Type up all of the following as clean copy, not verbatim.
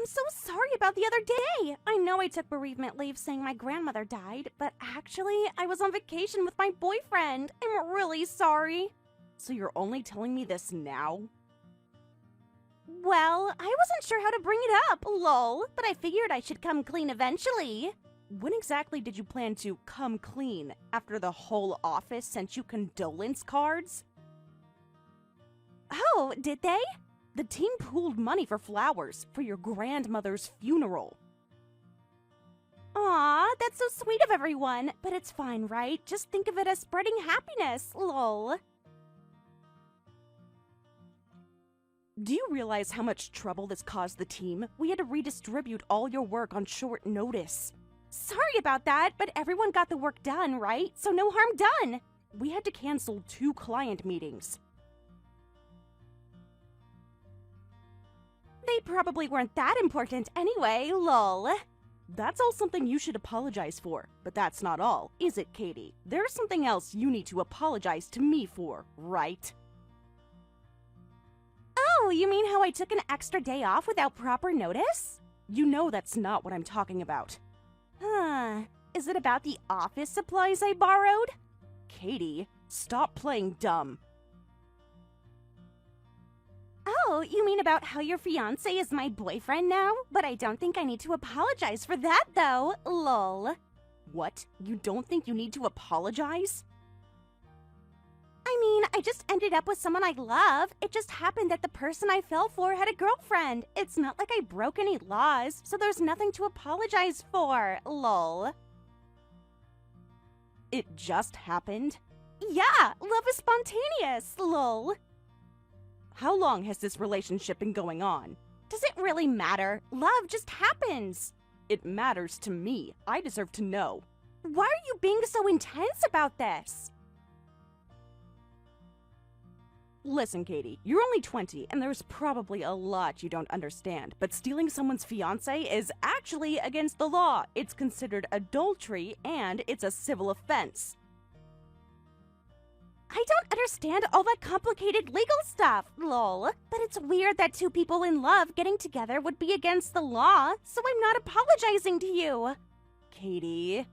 so sorry about the other day. I know I took bereavement leave saying my grandmother died, but actually, I was on vacation with my boyfriend. I'm really sorry. So you're only telling me this now? Well, I wasn't sure how to bring it up, lol, but I figured I should come clean eventually. When exactly did you plan to come clean? After the whole office sent you condolence cards? Oh, did they? The team pooled money for flowers for your grandmother's funeral. Aw, that's so sweet of everyone, but it's fine, right? Just think of it as spreading happiness, lol. Do you realize how much trouble this caused the team? We had to redistribute all your work on short notice. Sorry about that, but everyone got the work done, right? So no harm done. We had to cancel 2 client meetings. They probably weren't that important anyway, lol. That's all something you should apologize for. But that's not all, is it, Katie? There's something else you need to apologize to me for, right? Oh, you mean how I took an extra day off without proper notice? You know that's not what I'm talking about. Is it about the office supplies I borrowed? Katie, stop playing dumb. Oh, you mean about how your fiancé is my boyfriend now? But I don't think I need to apologize for that, though, lol. What? You don't think you need to apologize? I mean, I just ended up with someone I love. It just happened that the person I fell for had a girlfriend. It's not like I broke any laws, so there's nothing to apologize for, lol. It just happened? Yeah, love is spontaneous, lol. How long has this relationship been going on? Does it really matter? Love just happens. It matters to me. I deserve to know. Why are you being so intense about this? Listen, Katie, you're only 20, and there's probably a lot you don't understand, but stealing someone's fiancé is actually against the law. It's considered adultery, and it's a civil offense. I don't understand all that complicated legal stuff, lol. But it's weird that 2 people in love getting together would be against the law, so I'm not apologizing to you. Katie.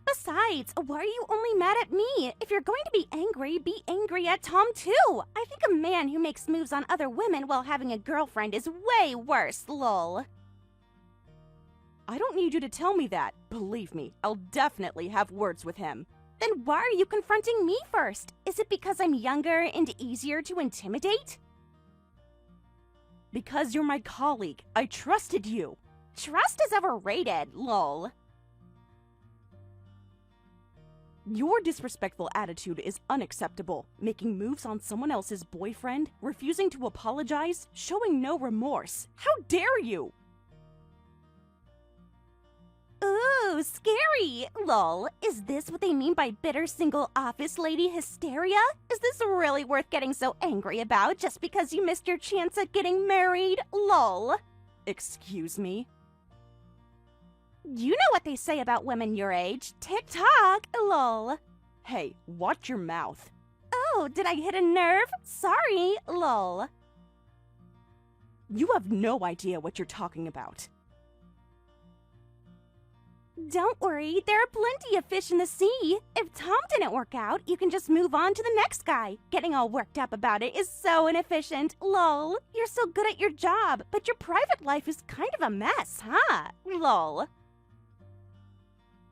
Besides, why are you only mad at me? If you're going to be angry at Tom too. I think a man who makes moves on other women while having a girlfriend is way worse, lol. I don't need you to tell me that. Believe me, I'll definitely have words with him. Then why are you confronting me first? Is it because I'm younger and easier to intimidate? Because you're my colleague. I trusted you. Trust is overrated, lol. Your disrespectful attitude is unacceptable. Making moves on someone else's boyfriend, refusing to apologize, showing no remorse. How dare you? Ooh, scary! Lol, is this what they mean by bitter single office lady hysteria? Is this really worth getting so angry about just because you missed your chance at getting married? Lol. Excuse me? You know what they say about women your age. TikTok, lol. Hey, watch your mouth. Oh, did I hit a nerve? Sorry, lol. You have no idea what you're talking about. Don't worry, there are plenty of fish in the sea. If Tom didn't work out, you can just move on to the next guy. Getting all worked up about it is so inefficient, lol. You're so good at your job, but your private life is kind of a mess, huh? Lol.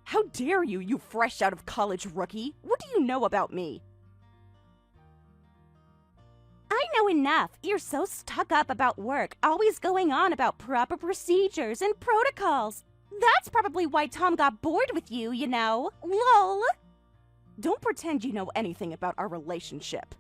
How dare you, you fresh out of college rookie? What do you know about me? I know enough. You're so stuck up about work, always going on about proper procedures and protocols. That's probably why Tom got bored with you, you know. Lol. Don't pretend you know anything about our relationship.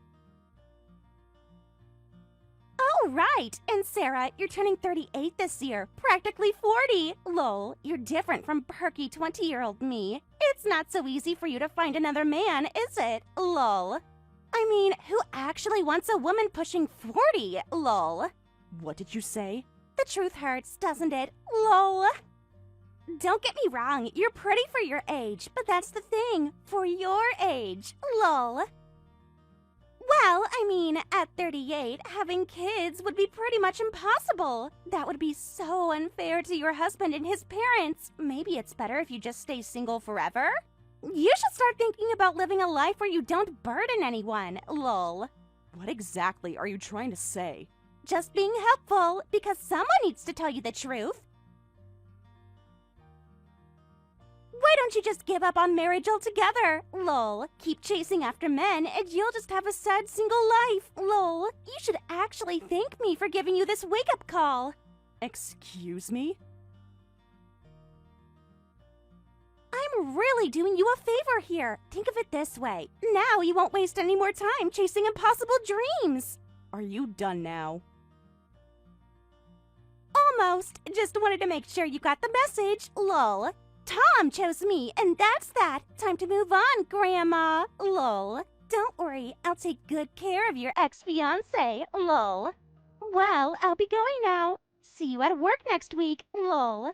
Oh, right. And Sarah, you're turning 38 this year. Practically 40. Lol, you're different from perky 20-year-old me. It's not so easy for you to find another man, is it? Lol. I mean, who actually wants a woman pushing 40? Lol. What did you say? The truth hurts, doesn't it? Lol. Don't get me wrong, you're pretty for your age, but that's the thing, for your age. Lol. Well, I I mean, at 38, having kids would be pretty much impossible. That would be so unfair to your husband and his parents. Maybe it's better if you just stay single forever? You should start thinking about living a life where you don't burden anyone, lol. What exactly are you trying to say? Just being helpful, because someone needs to tell you the truth. Why don't you just give up on marriage altogether? Lol. Keep chasing after men and you'll just have a sad single life. Lol. You should actually thank me for giving you this wake-up call. Excuse me? I'm really doing you a favor here. Think of it this way. Now you won't waste any more time chasing impossible dreams. Are you done now? Almost. Just wanted to make sure you got the message. Lol. Tom chose me, and that's that. Time to move on, Grandma. Lol. Don't worry, I'll take good care of your ex-fiancé. Lol. Well, I'll be going now. See you at work next week. Lol.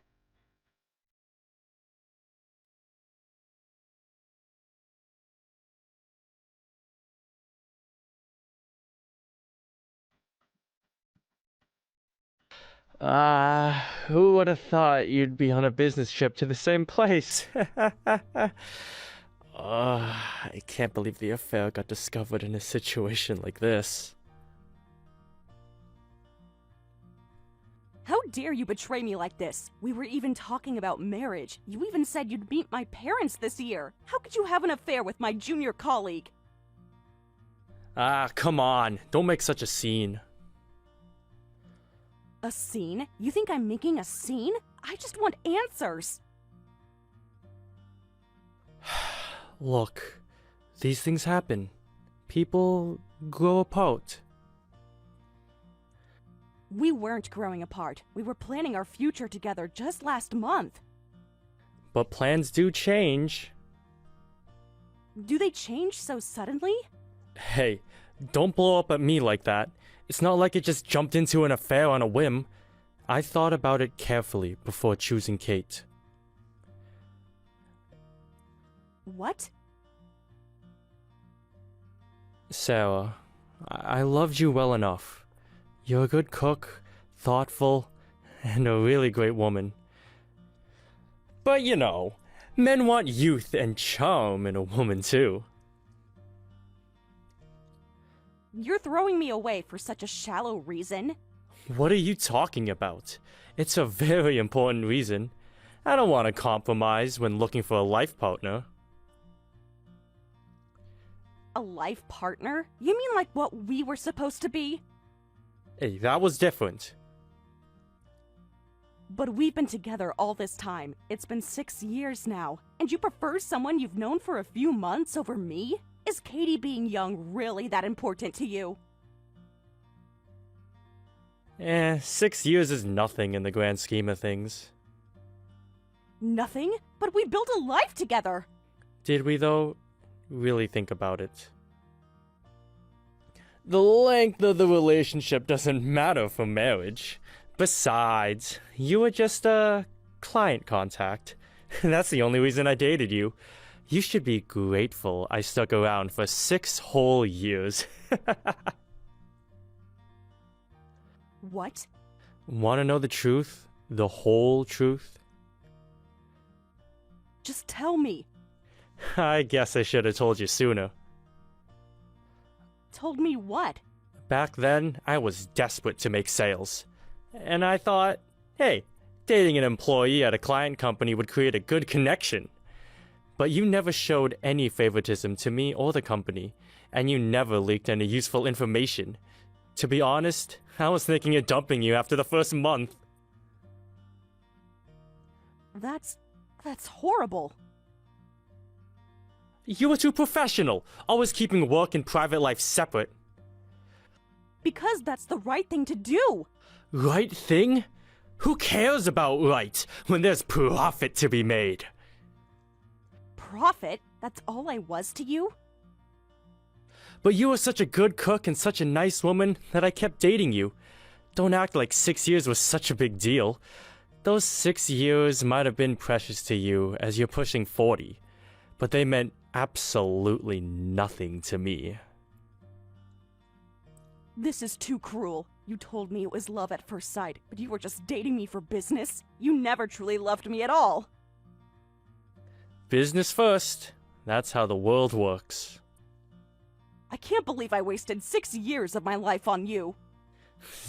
Who would have thought you'd be on a business trip to the same place? I can't believe the affair got discovered in a situation like this. How dare you betray me like this? We were even talking about marriage. You even said you'd meet my parents this year. How could you have an affair with my junior colleague? Come on. Don't make such a scene. A scene? You think I'm making a scene? I just want answers. Look, these things happen. People grow apart. We weren't growing apart. We were planning our future together just last month. But plans do change. Do they change so suddenly? Hey, don't blow up at me like that. It's not like it just jumped into an affair on a whim. I thought about it carefully before choosing Kate. What? Sarah, I loved you well enough. You're a good cook, thoughtful, and a really great woman. But you know, men want youth and charm in a woman too. You're throwing me away for such a shallow reason? What are you talking about? It's a very important reason. I don't want to compromise when looking for a life partner. A life partner? You mean like what we were supposed to be? Hey, that was different. But we've been together all this time. It's been 6 years now. And you prefer someone you've known for a few months over me? Is Katie being young really that important to you? 6 years is nothing in the grand scheme of things. Nothing? But we built a life together! Did we, though? Really think about it. The length of the relationship doesn't matter for marriage. Besides, you were just a client contact. That's the only reason I dated you. You should be grateful I stuck around for 6 whole years. What? Want to know the truth? The whole truth? Just tell me. I guess I should have told you sooner. Told me what? Back then, I was desperate to make sales. And I thought, hey, dating an employee at a client company would create a good connection. But you never showed any favoritism to me or the company, and you never leaked any useful information. To be honest, I was thinking of dumping you after the first month. That's horrible. You were too professional, always keeping work and private life separate. Because that's the right thing to do. Right thing? Who cares about right when there's profit to be made? Profit? That's all I was to you? But you were such a good cook and such a nice woman that I kept dating you. Don't act like 6 years was such a big deal. Those 6 years might have been precious to you as you're pushing 40, but they meant absolutely nothing to me. This is too cruel. You told me it was love at first sight, but you were just dating me for business. You never truly loved me at all. Business first. That's how the world works. I can't believe I wasted 6 years of my life on you.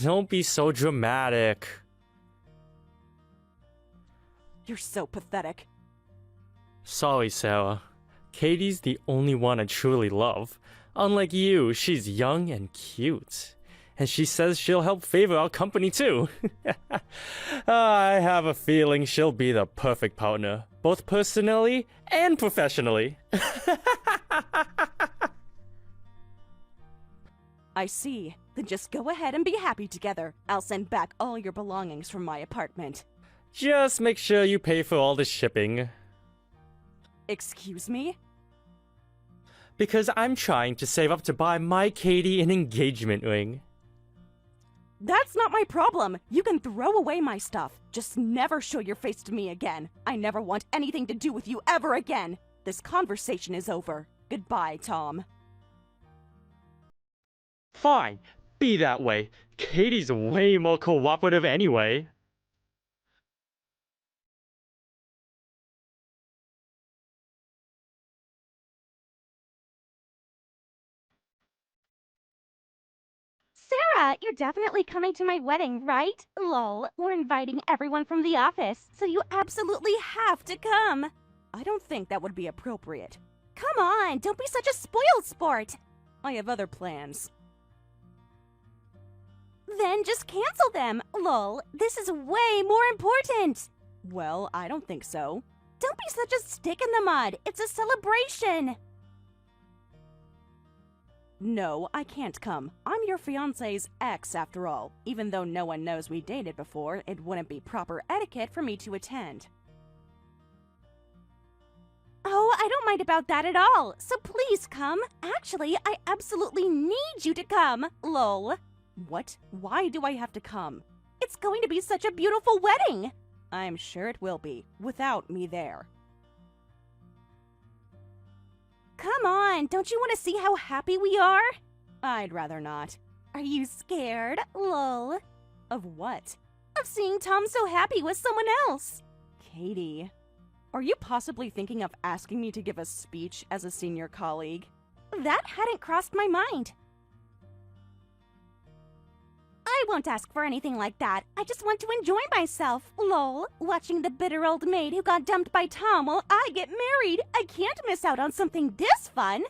Don't be so dramatic. You're so pathetic. Sorry, Sarah. Katie's the only one I truly love. Unlike you, she's young and cute. And she says she'll help favor our company too. I have a feeling she'll be the perfect partner, both personally and professionally. I see. Then just go ahead and be happy together. I'll send back all your belongings from my apartment. Just make sure you pay for all the shipping. Excuse me? Because I'm trying to save up to buy my Katie an engagement ring. That's not my problem. You can throw away my stuff. Just never show your face to me again. I never want anything to do with you ever again. This conversation is over. Goodbye, Tom. Fine, be that way. Katie's way more cooperative anyway. Sarah, you're definitely coming to my wedding, right? Lol, we're inviting everyone from the office, so you absolutely have to come. I don't think that would be appropriate. Come on, don't be such a spoiled sport. I have other plans. Then just cancel them. Lol, this is way more important. Well, I don't think so. Don't be such a stick in the mud. It's a celebration. No, I can't come. I'm your fiancé's ex, after all. Even though no one knows we dated before, it wouldn't be proper etiquette for me to attend. Oh, I don't mind about that at all. So please come. Actually, I absolutely need you to come. Lol. What? Why do I have to come? It's going to be such a beautiful wedding. I'm sure it will be, without me there. Come on, don't you want to see how happy we are? I'd rather not. Are you scared? Lol. Of what? Of seeing Tom so happy with someone else. Katie, are you possibly thinking of asking me to give a speech as a senior colleague? That hadn't crossed my mind. I won't ask for anything like that. I just want to enjoy myself. Lol. Watching the bitter old maid who got dumped by Tom while I get married. I can't miss out on something this fun.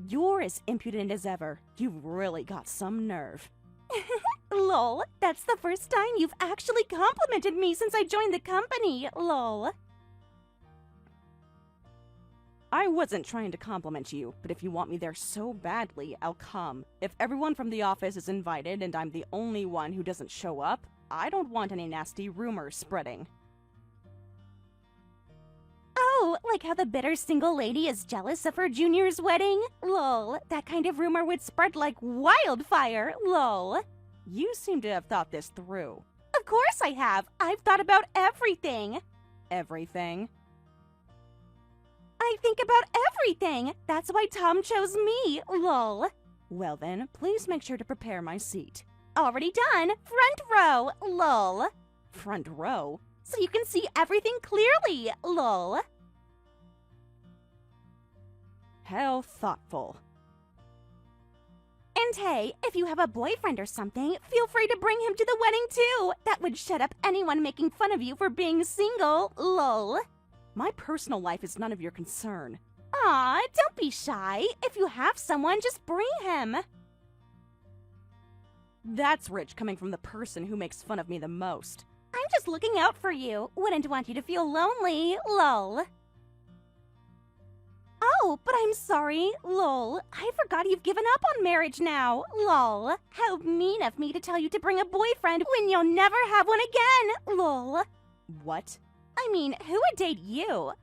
You're as impudent as ever. You've really got some nerve. Lol. That's the first time you've actually complimented me since I joined the company. Lol. I wasn't trying to compliment you, but if you want me there so badly, I'll come. If everyone from the office is invited and I'm the only one who doesn't show up, I don't want any nasty rumors spreading. Oh, like how the bitter single lady is jealous of her junior's wedding? Lol. That kind of rumor would spread like wildfire. Lol. You seem to have thought this through. Of course I have. I've thought about everything. Everything? I think about everything. That's why Tom chose me. Lol. Well then, please make sure to prepare my seat. Already done. Front row. Lol. Front row? So you can see everything clearly. Lol. How thoughtful. And hey, if you have a boyfriend or something, feel free to bring him to the wedding too. That would shut up anyone making fun of you for being single. Lol. My personal life is none of your concern. Aw, don't be shy. If you have someone, just bring him. That's rich coming from the person who makes fun of me the most. I'm just looking out for you. Wouldn't want you to feel lonely. Lol. Oh, but I'm sorry. Lol. I forgot you've given up on marriage now. Lol. How mean of me to tell you to bring a boyfriend when you'll never have one again. Lol. What? I mean, who would date you?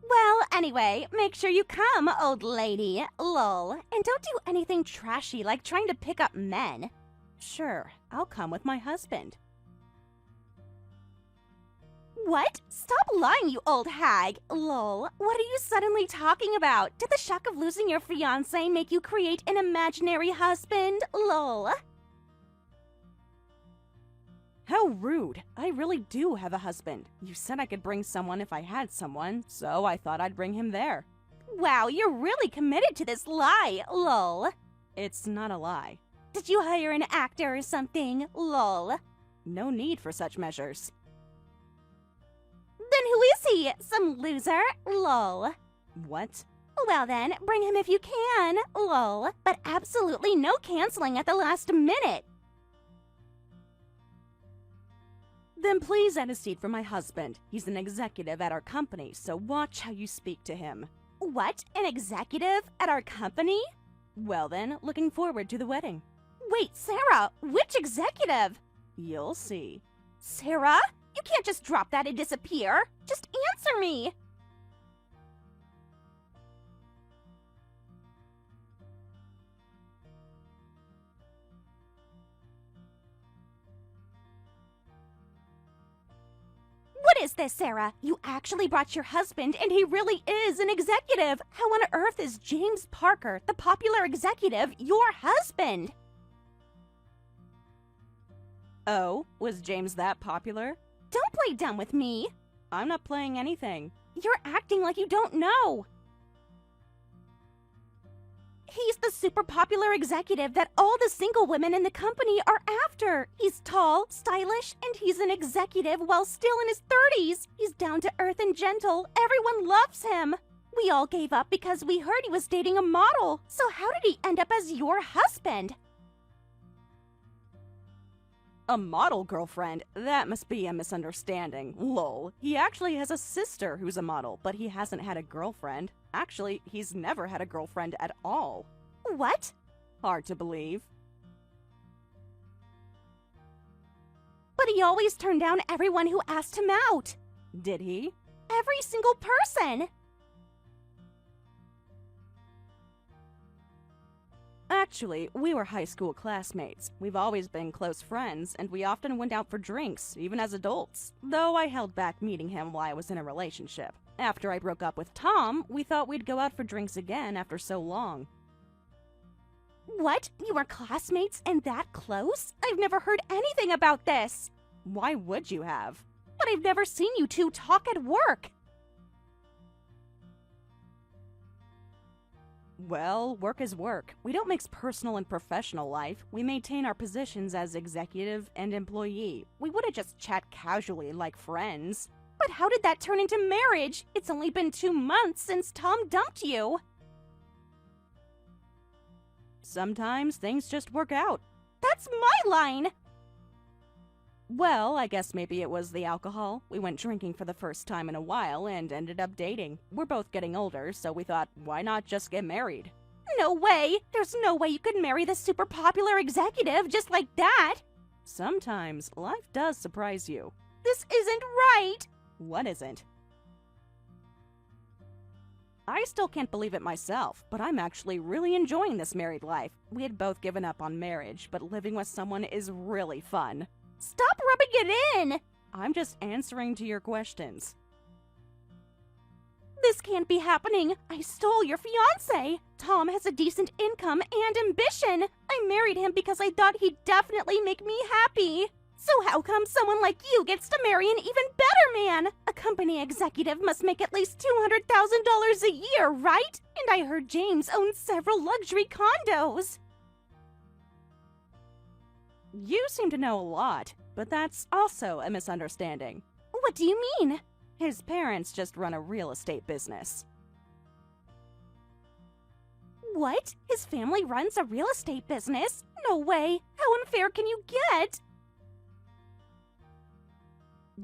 Well, anyway, make sure you come, old lady. Lol. And don't do anything trashy like trying to pick up men. Sure, I'll come with my husband. What? Stop lying, you old hag. Lol. What are you suddenly talking about? Did the shock of losing your fiancé make you create an imaginary husband? Lol. How rude. I really do have a husband. You said I could bring someone if I had someone, so I thought I'd bring him there. Wow, you're really committed to this lie. Lol. It's not a lie. Did you hire an actor or something? Lol. No need for such measures. Then who is he? Some loser? Lol. What? Well then, bring him if you can. Lol. But absolutely no canceling at the last minute. Then please add a seat for my husband. He's an executive at our company, so watch how you speak to him. What? An executive at our company? Well then, looking forward to the wedding. Wait, Sarah, which executive? You'll see. Sarah? You can't just drop that and disappear. Just answer me. What is this, Sarah? You actually brought your husband, and he really is an executive. How on earth is James Parker, the popular executive, your husband? Oh, was James that popular? Don't play dumb with me. I'm not playing anything. You're acting like you don't know. He's the super popular executive that all the single women in the company are after. He's tall, stylish, and he's an executive while still in his 30s. He's down to earth and gentle. Everyone loves him. We all gave up because we heard he was dating a model. So how did he end up as your husband? A model girlfriend? That must be a misunderstanding. Lol. He actually has a sister who's a model, but he hasn't had a girlfriend. Actually, he's never had a girlfriend at all. What? Hard to believe. But he always turned down everyone who asked him out. Did he? Every single person. Actually, we were high school classmates. We've always been close friends, and we often went out for drinks, even as adults. Though I held back meeting him while I was in a relationship. After I broke up with Tom, we thought we'd go out for drinks again after so long. What? You were classmates and that close? I've never heard anything about this. Why would you have? But I've never seen you two talk at work. Well, work is work. We don't mix personal and professional life. We maintain our positions as executive and employee. We wouldn't just chat casually like friends. But how did that turn into marriage? It's only been 2 months since Tom dumped you. Sometimes things just work out. That's my line. Well, I guess maybe it was the alcohol. We went drinking for the first time in a while and ended up dating. We're both getting older, so we thought, why not just get married? No way! There's no way you could marry the super popular executive just like that! Sometimes life does surprise you. This isn't right! What isn't? I still can't believe it myself, but I'm actually really enjoying this married life. We had both given up on marriage, but living with someone is really fun. Stop rubbing it in! I'm just answering to your questions. This can't be happening. I stole your fiancé. Tom has a decent income and ambition. I married him because I thought he'd definitely make me happy. So how come someone like you gets to marry an even better man? A company executive must make at least $200,000 a year, right? And I heard James owns several luxury condos. You seem to know a lot, but that's also a misunderstanding. What do you mean? His parents just run a real estate business. What? His family runs a real estate business? No way! How unfair can you get?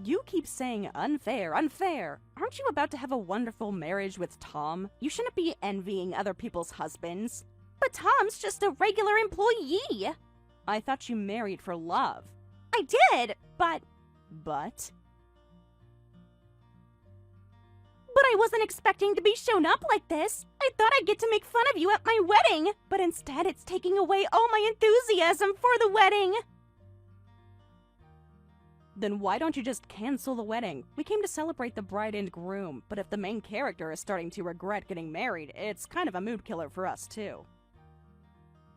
You keep saying unfair, unfair. Aren't you about to have a wonderful marriage with Tom? You shouldn't be envying other people's husbands. But Tom's just a regular employee. I thought you married for love. I did, but... But I wasn't expecting to be shown up like this. I thought I'd get to make fun of you at my wedding, but instead it's taking away all my enthusiasm for the wedding. Then why don't you just cancel the wedding? We came to celebrate the bride and groom, but if the main character is starting to regret getting married, it's kind of a mood killer for us too.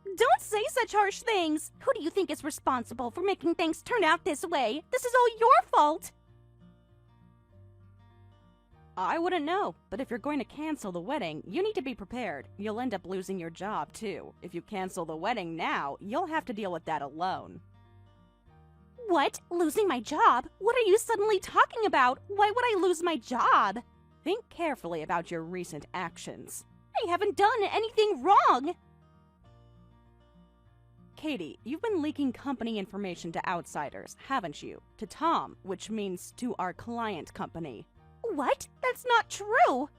Don't say such harsh things! Who do you think is responsible for making things turn out this way? This is all your fault! I wouldn't know, but if you're going to cancel the wedding, you need to be prepared. You'll end up losing your job too. If you cancel the wedding now, you'll have to deal with that alone. What? Losing my job? What are you suddenly talking about? Why would I lose my job? Think carefully about your recent actions. I haven't done anything wrong! Katie, you've been leaking company information to outsiders, haven't you? To Tom, which means to our client company. What? That's not true!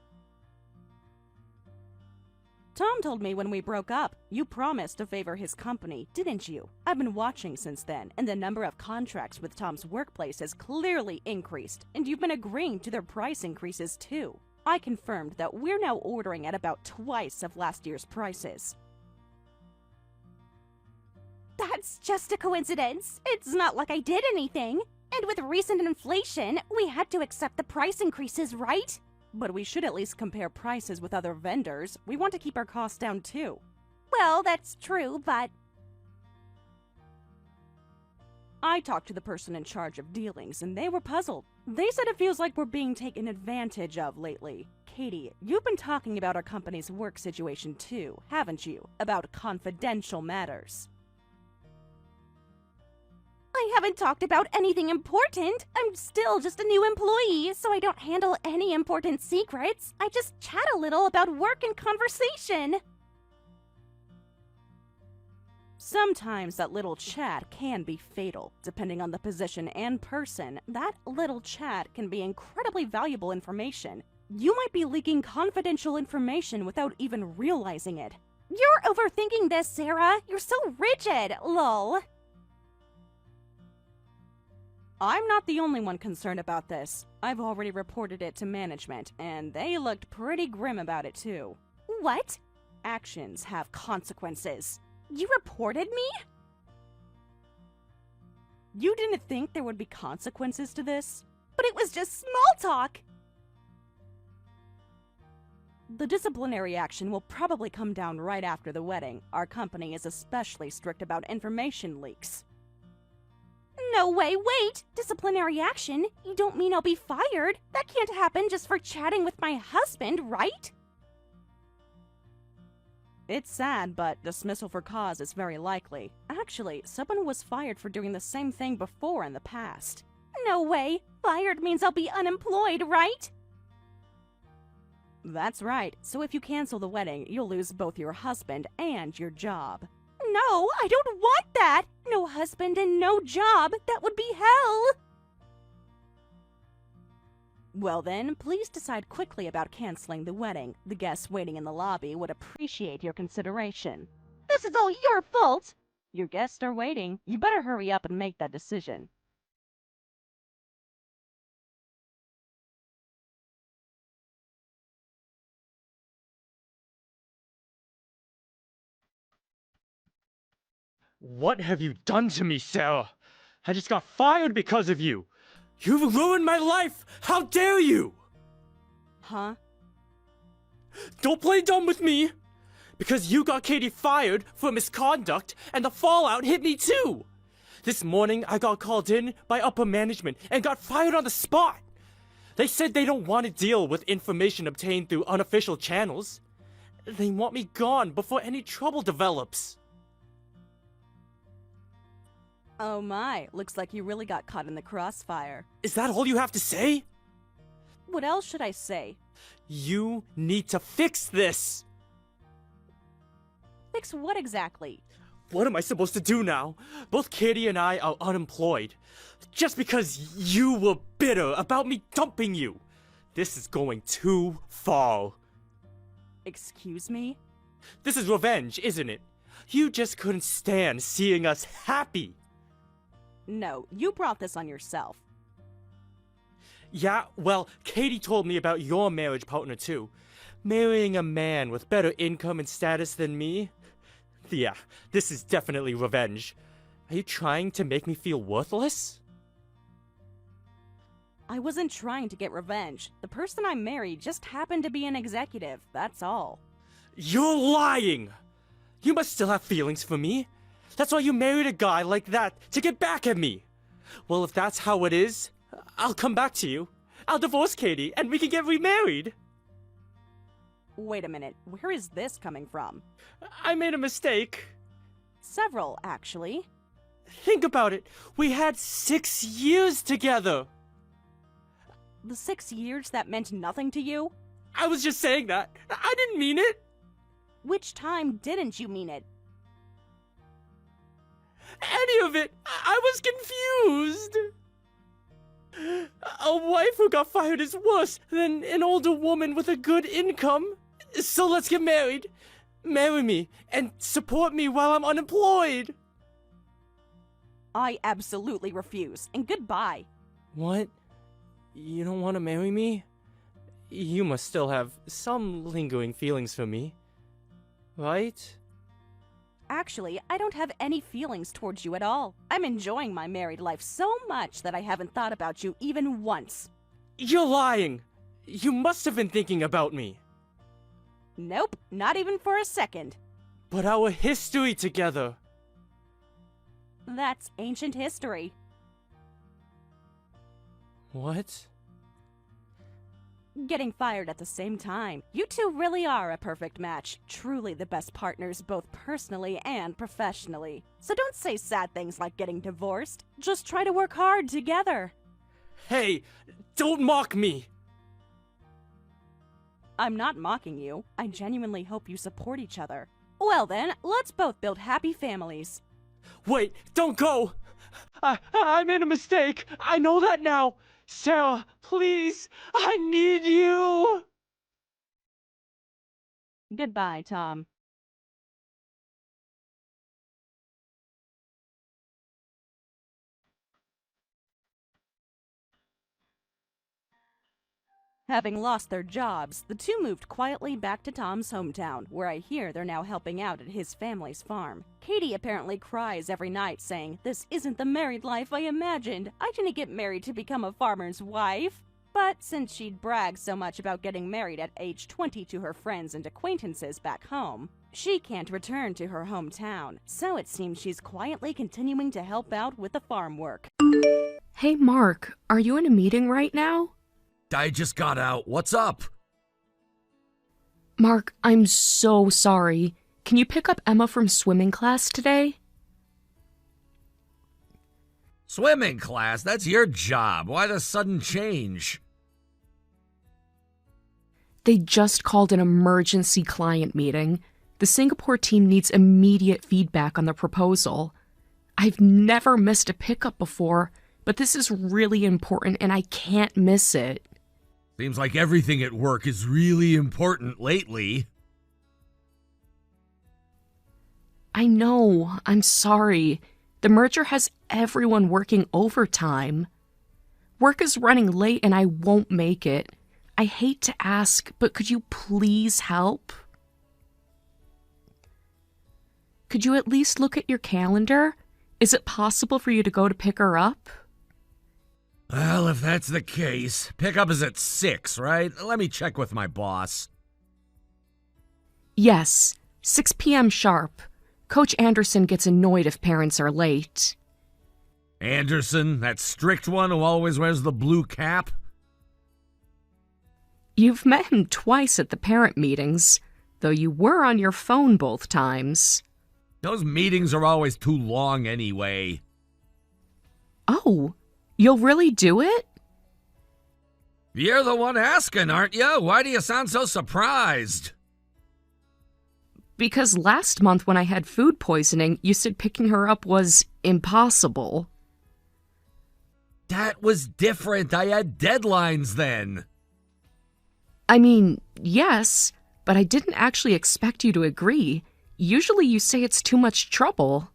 Tom told me when we broke up, you promised to favor his company, didn't you? I've been watching since then, and the number of contracts with Tom's workplace has clearly increased, and you've been agreeing to their price increases too. I confirmed that we're now ordering at about twice of last year's prices. That's just a coincidence. It's not like I did anything. And with recent inflation, we had to accept the price increases, right? But we should at least compare prices with other vendors. We want to keep our costs down too. Well, that's true, but... I talked to the person in charge of dealings, and they were puzzled. They said it feels like we're being taken advantage of lately. Katie, you've been talking about our company's work situation too, haven't you? About confidential matters. I haven't talked about anything important. I'm still just a new employee, so I don't handle any important secrets. I just chat a little about work and conversation. Sometimes that little chat can be fatal. Depending on the position and person, that little chat can be incredibly valuable information. You might be leaking confidential information without even realizing it. You're overthinking this, Sarah. You're so rigid, lol. I'm not the only one concerned about this. I've already reported it to management, and they looked pretty grim about it too. What? Actions have consequences. You reported me? You didn't think there would be consequences to this? But it was just small talk! The disciplinary action will probably come down right after the wedding. Our company is especially strict about information leaks. No way, wait! Disciplinary action? You don't mean I'll be fired? That can't happen just for chatting with my husband, right? It's sad, but dismissal for cause is very likely. Actually, someone was fired for doing the same thing before in the past. No way! Fired means I'll be unemployed, right? That's right. So if you cancel the wedding, you'll lose both your husband and your job. No, I don't want that! No husband and no job! That would be hell! Well then, please decide quickly about canceling the wedding. The guests waiting in the lobby would appreciate your consideration. This is all your fault! Your guests are waiting. You better hurry up and make that decision. What have you done to me, Sarah? I just got fired because of you. You've ruined my life! How dare you! Huh? Don't play dumb with me! Because you got Katie fired for misconduct, and the fallout hit me too! This morning, I got called in by upper management and got fired on the spot! They said they don't want to deal with information obtained through unofficial channels. They want me gone before any trouble develops. Oh my, looks like you really got caught in the crossfire. Is that all you have to say? What else should I say? You need to fix this! Fix what exactly? What am I supposed to do now? Both Katie and I are unemployed. Just because you were bitter about me dumping you. This is going too far. Excuse me? This is revenge, isn't it? You just couldn't stand seeing us happy. No, you brought this on yourself. Yeah, well, Katie told me about your marriage partner too. Marrying a man with better income and status than me? Yeah, this is definitely revenge. Are you trying to make me feel worthless? I wasn't trying to get revenge. The person I married just happened to be an executive, that's all. You're lying! You must still have feelings for me. That's why you married a guy like that, to get back at me. Well, if that's how it is, I'll come back to you. I'll divorce Katie, and we can get remarried. Wait a minute, where is this coming from? I made a mistake. Several, actually. Think about it. We had 6 years together. The 6 years that meant nothing to you? I was just saying that. I didn't mean it. Which time didn't you mean it? Any of it. I was confused. A wife who got fired is worse than an older woman with a good income. So let's get married. Marry me and support me while I'm unemployed. I absolutely refuse, and goodbye. What? You don't want to marry me? You must still have some lingering feelings for me, right? Actually, I don't have any feelings towards you at all. I'm enjoying my married life so much that I haven't thought about you even once. You're lying! You must have been thinking about me. Nope, not even for a second. But our history together. That's ancient history. What? Getting fired at the same time. You two really are a perfect match. Truly the best partners both personally and professionally. So don't say sad things like getting divorced. Just try to work hard together. Hey, don't mock me! I'm not mocking you. I genuinely hope you support each other. Well then, let's both build happy families. Wait, don't go! I made a mistake. I know that now. Sarah, please, I need you! Goodbye, Tom. Having lost their jobs, the two moved quietly back to Tom's hometown, where I hear they're now helping out at his family's farm. Katie apparently cries every night, saying, "This isn't the married life I imagined. I didn't get married to become a farmer's wife." But since she'd bragged so much about getting married at age 20 to her friends and acquaintances back home, she can't return to her hometown. So it seems she's quietly continuing to help out with the farm work. Hey Mark, are you in a meeting right now? I just got out. What's up? Mark, I'm so sorry. Can you pick up Emma from swimming class today? Swimming class? That's your job. Why the sudden change? They just called an emergency client meeting. The Singapore team needs immediate feedback on the proposal. I've never missed a pickup before, but this is really important and I can't miss it. Seems like everything at work is really important lately. I know, I'm sorry. The merger has everyone working overtime. Work is running late and I won't make it. I hate to ask, but could you please help? Could you at least look at your calendar? Is it possible for you to go to pick her up? Well, if that's the case, pickup is at 6, right? Let me check with my boss. Yes, 6 p.m. sharp. Coach Anderson gets annoyed if parents are late. Anderson, that strict one who always wears the blue cap? You've met him twice at the parent meetings, though you were on your phone both times. Those meetings are always too long anyway. Oh, you'll really do it? You're the one asking, aren't you? Why do you sound so surprised? Because last month when I had food poisoning, you said picking her up was impossible. That was different. I had deadlines then. I mean, yes, but I didn't actually expect you to agree. Usually you say it's too much trouble.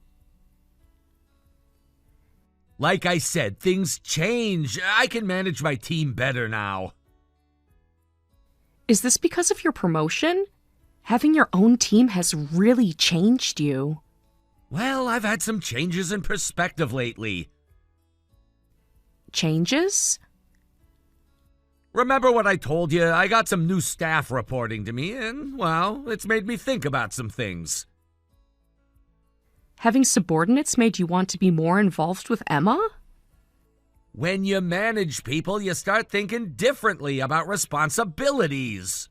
Like I said, things change. I can manage my team better now. Is this because of your promotion? Having your own team has really changed you. Well, I've had some changes in perspective lately. Changes? Remember what I told you? I got some new staff reporting to me, and, well, it's made me think about some things. Having subordinates made you want to be more involved with Emma? When you manage people, you start thinking differently about responsibilities.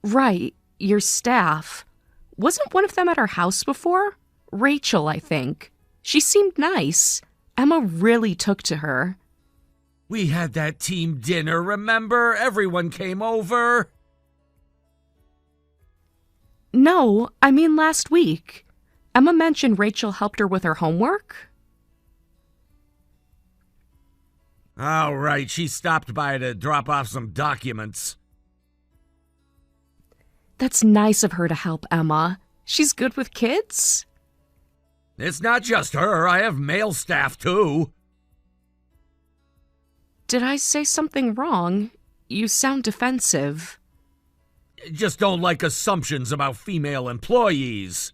Right, your staff. Wasn't one of them at our house before? Rachel, I think. She seemed nice. Emma really took to her. We had that team dinner, remember? Everyone came over. No, I mean last week. Emma mentioned Rachel helped her with her homework. All right, she stopped by to drop off some documents. That's nice of her to help Emma. She's good with kids? It's not just her. I have male staff, too. Did I say something wrong? You sound defensive. Just don't like assumptions about female employees.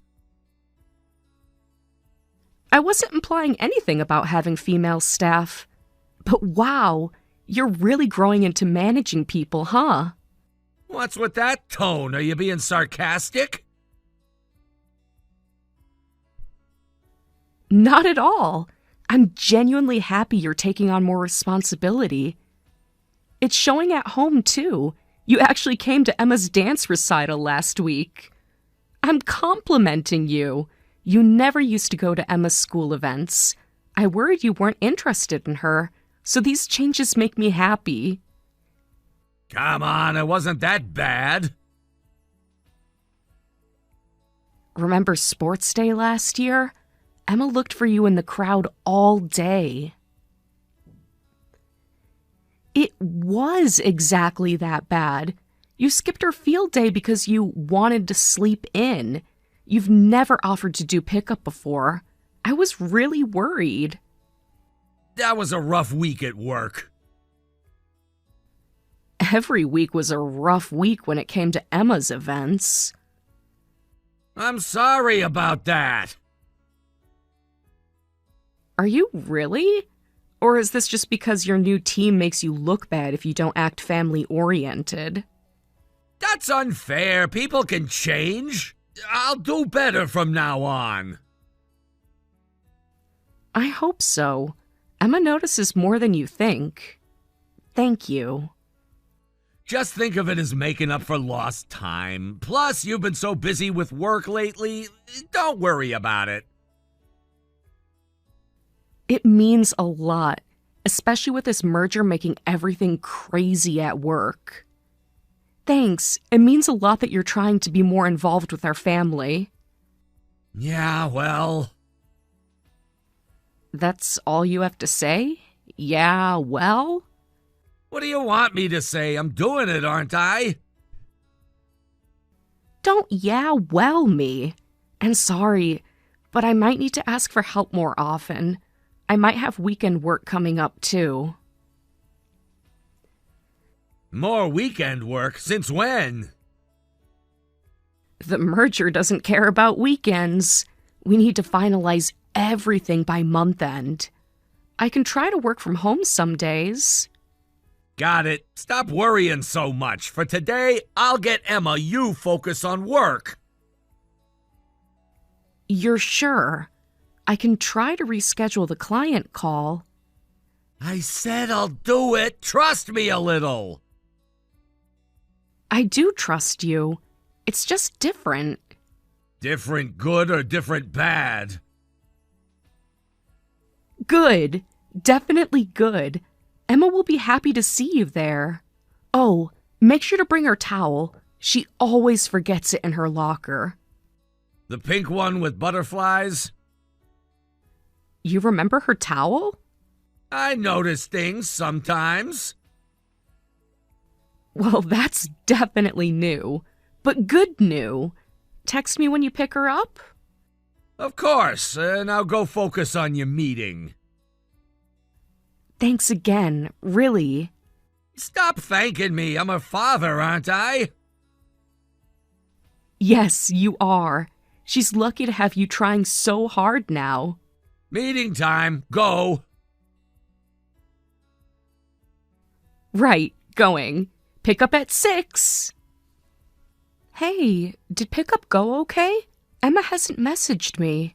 I wasn't implying anything about having female staff. But wow, you're really growing into managing people, huh? What's with that tone? Are you being sarcastic? Not at all. I'm genuinely happy you're taking on more responsibility. It's showing at home, too. You actually came to Emma's dance recital last week. I'm complimenting you. You never used to go to Emma's school events. I worried you weren't interested in her, so these changes make me happy. Come on, it wasn't that bad. Remember sports day last year? Emma looked for you in the crowd all day. It was exactly that bad. You skipped her field day because you wanted to sleep in. You've never offered to do pickup before. I was really worried. That was a rough week at work. Every week was a rough week when it came to Emma's events. I'm sorry about that. Are you really? Or is this just because your new team makes you look bad if you don't act family-oriented? That's unfair. People can change. I'll do better from now on. I hope so. Emma notices more than you think. Thank you. Just think of it as making up for lost time. Plus, you've been so busy with work lately. Don't worry about it. It means a lot, especially with this merger making everything crazy at work. Thanks. It means a lot that you're trying to be more involved with our family. Yeah, well... That's all you have to say? Yeah, well? What do you want me to say? I'm doing it, aren't I? Don't yeah, well me. And sorry, but I might need to ask for help more often. I might have weekend work coming up, too. More weekend work? Since when? The merger doesn't care about weekends. We need to finalize everything by month end. I can try to work from home some days. Got it. Stop worrying so much. For today, I'll get Emma. You focus on work. You're sure? I can try to reschedule the client call. I said I'll do it. Trust me a little. I do trust you. It's just different. Different good or different bad? Good. Definitely good. Emma will be happy to see you there. Oh, make sure to bring her towel. She always forgets it in her locker. The pink one with butterflies? You remember her towel? I notice things sometimes. Well, that's definitely new. But good new. Text me when you pick her up? Of course. Now go focus on your meeting. Thanks again, really. Stop thanking me. I'm her father, aren't I? Yes, you are. She's lucky to have you trying so hard now. Meeting time. Go. Right, going. Pickup at 6. Hey, did pickup go okay? Emma hasn't messaged me.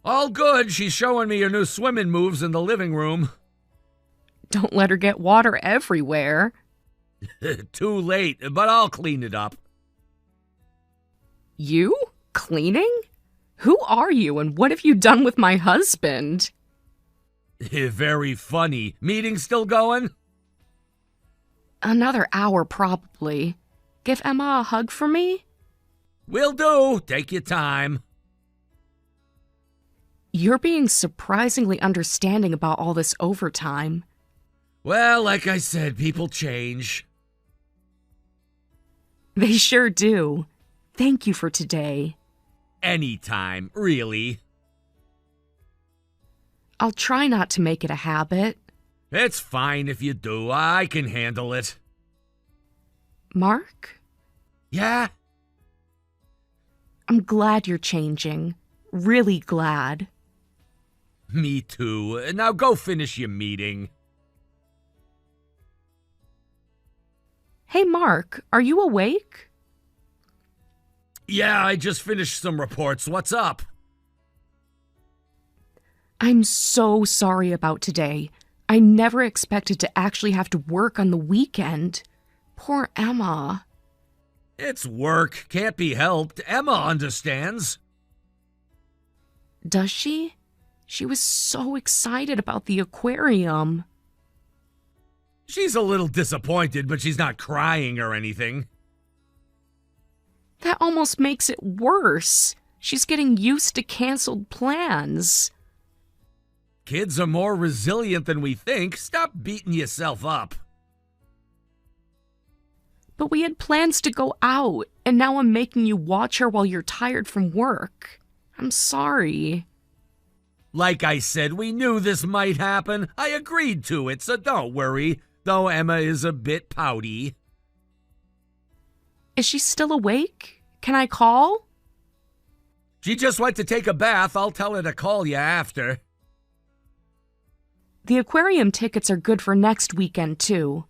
All good. She's showing me her new swimming moves in the living room. Don't let her get water everywhere. Too late, but I'll clean it up. You? Cleaning? Who are you and what have you done with my husband? Very funny. Meeting still going? Another hour, probably. Give Emma a hug for me? Will do. Take your time. You're being surprisingly understanding about all this overtime. Well, like I said, people change. They sure do. Thank you for today. Anytime, really. I'll try not to make it a habit. It's fine if you do. I can handle it. Mark? Yeah? I'm glad you're changing. Really glad. Me too. Now go finish your meeting. Hey, Mark, are you awake? Yeah, I just finished some reports. What's up? I'm so sorry about today. I never expected to actually have to work on the weekend. Poor Emma. It's work. Can't be helped. Emma understands. Does she? She was so excited about the aquarium. She's a little disappointed, but she's not crying or anything. That almost makes it worse. She's getting used to canceled plans. Kids are more resilient than we think. Stop beating yourself up. But we had plans to go out, and now I'm making you watch her while you're tired from work. I'm sorry. Like I said, we knew this might happen. I agreed to it, so don't worry, though Emma is a bit pouty. Is she still awake? Can I call? She just went to take a bath. I'll tell her to call you after. The aquarium tickets are good for next weekend, too.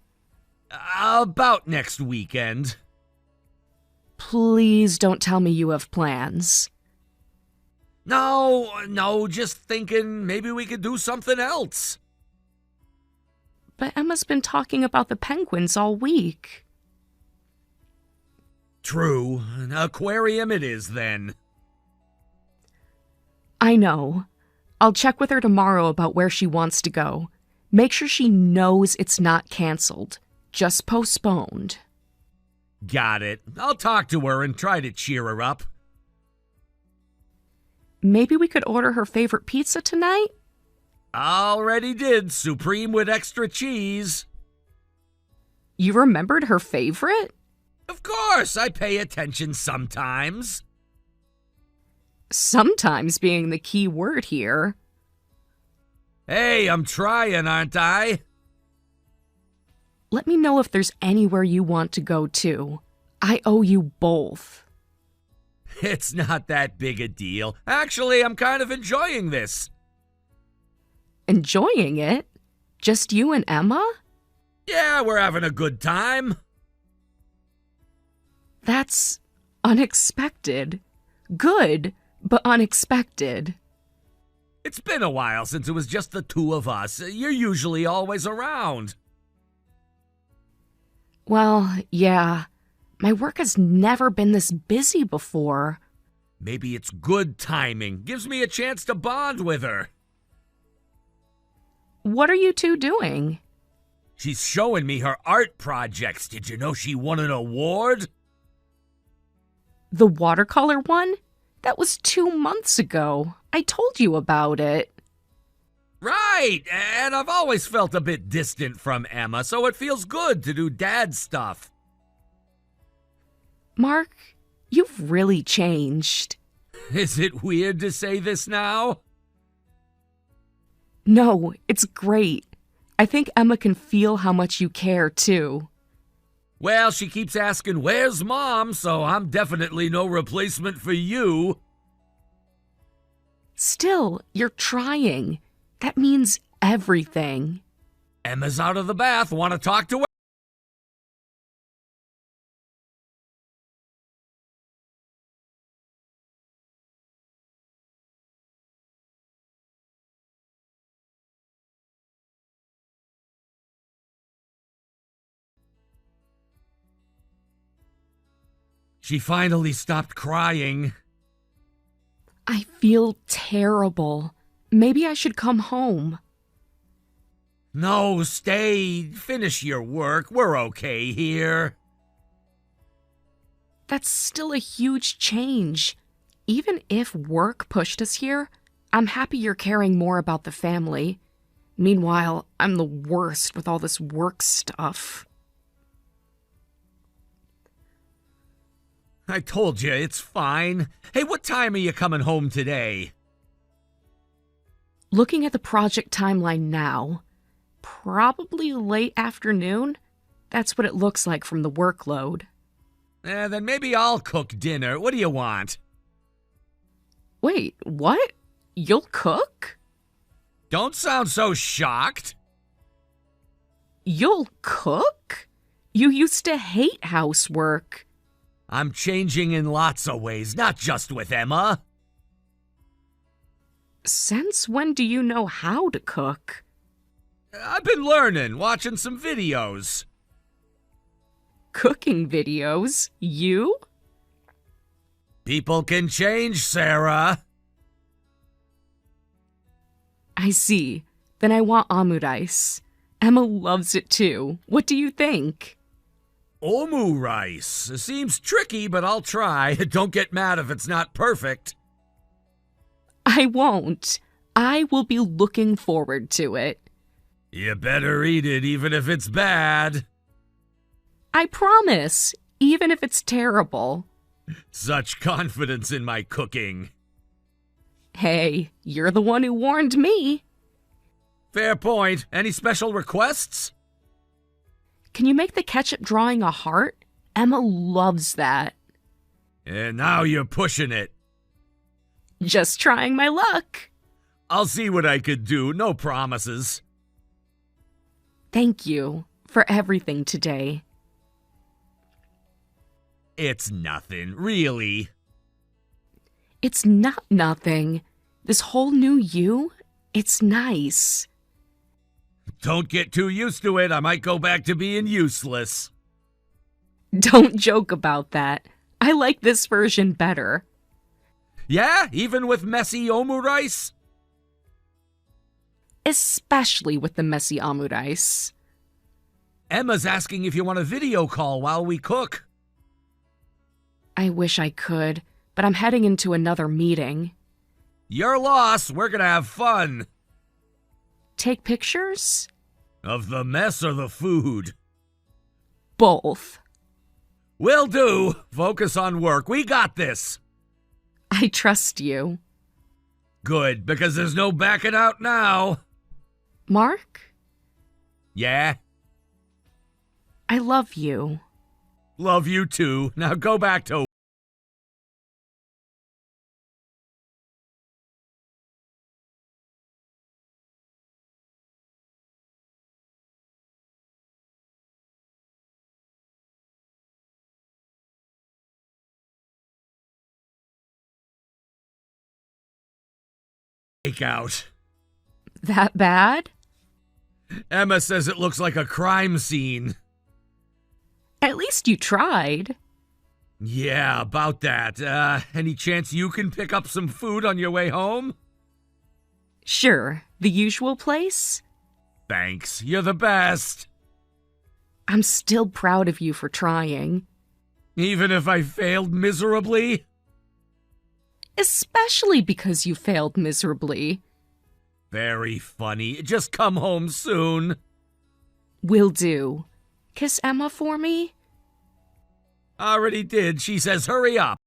About next weekend. Please don't tell me you have plans. No, just thinking maybe we could do something else. But Emma's been talking about the penguins all week. True. An aquarium it is, then. I know. I'll check with her tomorrow about where she wants to go. Make sure she knows it's not canceled. Just postponed. Got it. I'll talk to her and try to cheer her up. Maybe we could order her favorite pizza tonight? Already did. Supreme with extra cheese. You remembered her favorite? Of course, I pay attention sometimes. Sometimes being the key word here. Hey, I'm trying, aren't I? Let me know if there's anywhere you want to go to. I owe you both. It's not that big a deal. Actually, I'm kind of enjoying this. Enjoying it? Just you and Emma? Yeah, we're having a good time. That's unexpected. Good, but unexpected. It's been a while since it was just the two of us. You're usually always around. Well, yeah. My work has never been this busy before. Maybe it's good timing. Gives me a chance to bond with her. What are you two doing? She's showing me her art projects. Did you know she won an award? The watercolor one? That was 2 months ago. I told you about it. Right, and I've always felt a bit distant from Emma, so it feels good to do dad stuff. Mark, you've really changed. Is it weird to say this now? No, it's great. I think Emma can feel how much you care, too. Well, she keeps asking, where's Mom? So I'm definitely no replacement for you. Still, you're trying. That means everything. Emma's out of the bath. Want to talk to her? She finally stopped crying. I feel terrible. Maybe I should come home. No, stay. Finish your work. We're okay here. That's still a huge change. Even if work pushed us here, I'm happy you're caring more about the family. Meanwhile, I'm the worst with all this work stuff. I told you, it's fine. Hey, what time are you coming home today? Looking at the project timeline now, probably late afternoon. That's what it looks like from the workload. Then maybe I'll cook dinner. What do you want? Wait, what? You'll cook? Don't sound so shocked. You'll cook? You used to hate housework. I'm changing in lots of ways, not just with Emma. Since when do you know how to cook? I've been learning, watching some videos. Cooking videos? You? People can change, Sarah. I see. Then I want omurice. Emma loves it too. What do you think? Omu rice. Seems tricky, but I'll try. Don't get mad if it's not perfect. I won't. I will be looking forward to it. You better eat it, even if it's bad. I promise, even if it's terrible. Such confidence in my cooking. Hey, you're the one who warned me. Fair point. Any special requests? Can you make the ketchup drawing a heart? Emma loves that. And now you're pushing it. Just trying my luck. I'll see what I could do. No promises. Thank you for everything today. It's nothing, really. It's not nothing. This whole new you, it's nice. Don't get too used to it. I might go back to being useless. Don't joke about that. I like this version better. Yeah? Even with messy omu rice? Especially with the messy omurice. Emma's asking if you want a video call while we cook. I wish I could, but I'm heading into another meeting. Your loss. We're gonna have fun. Take pictures? Of the mess or the food? Both. Will do. Focus on work. We got this. I trust you. Good, because there's no backing out now. Mark? Yeah? I love you. Love you too. Now go back to... Takeout. That bad? Emma says it looks like a crime scene. At least you tried. Yeah, about that. Any chance you can pick up some food on your way home? Sure, the usual place? Thanks, you're the best. I'm still proud of you for trying. Even if I failed miserably? Especially because you failed miserably. Very funny. Just come home soon. Will do. Kiss Emma for me? Already did. She says hurry up.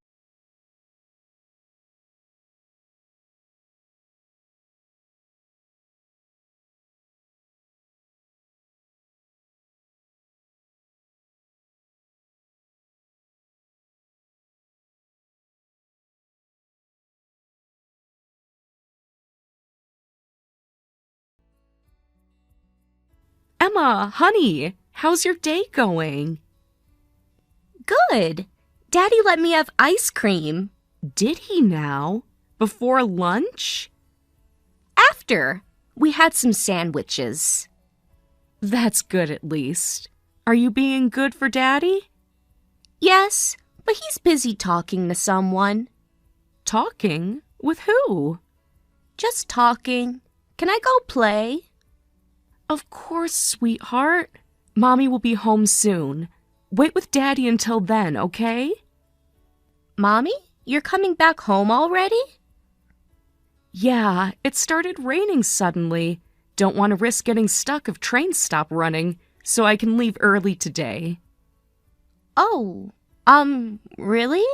Emma, honey, how's your day going? Good. Daddy let me have ice cream. Did he now? Before lunch? After. We had some sandwiches. That's good at least. Are you being good for Daddy? Yes, but he's busy talking to someone. Talking? With who? Just talking. Can I go play? Of course, sweetheart. Mommy will be home soon. Wait with Daddy until then, okay? Mommy, you're coming back home already? Yeah, it started raining suddenly. Don't want to risk getting stuck if trains stop running, so I can leave early today. Oh, really?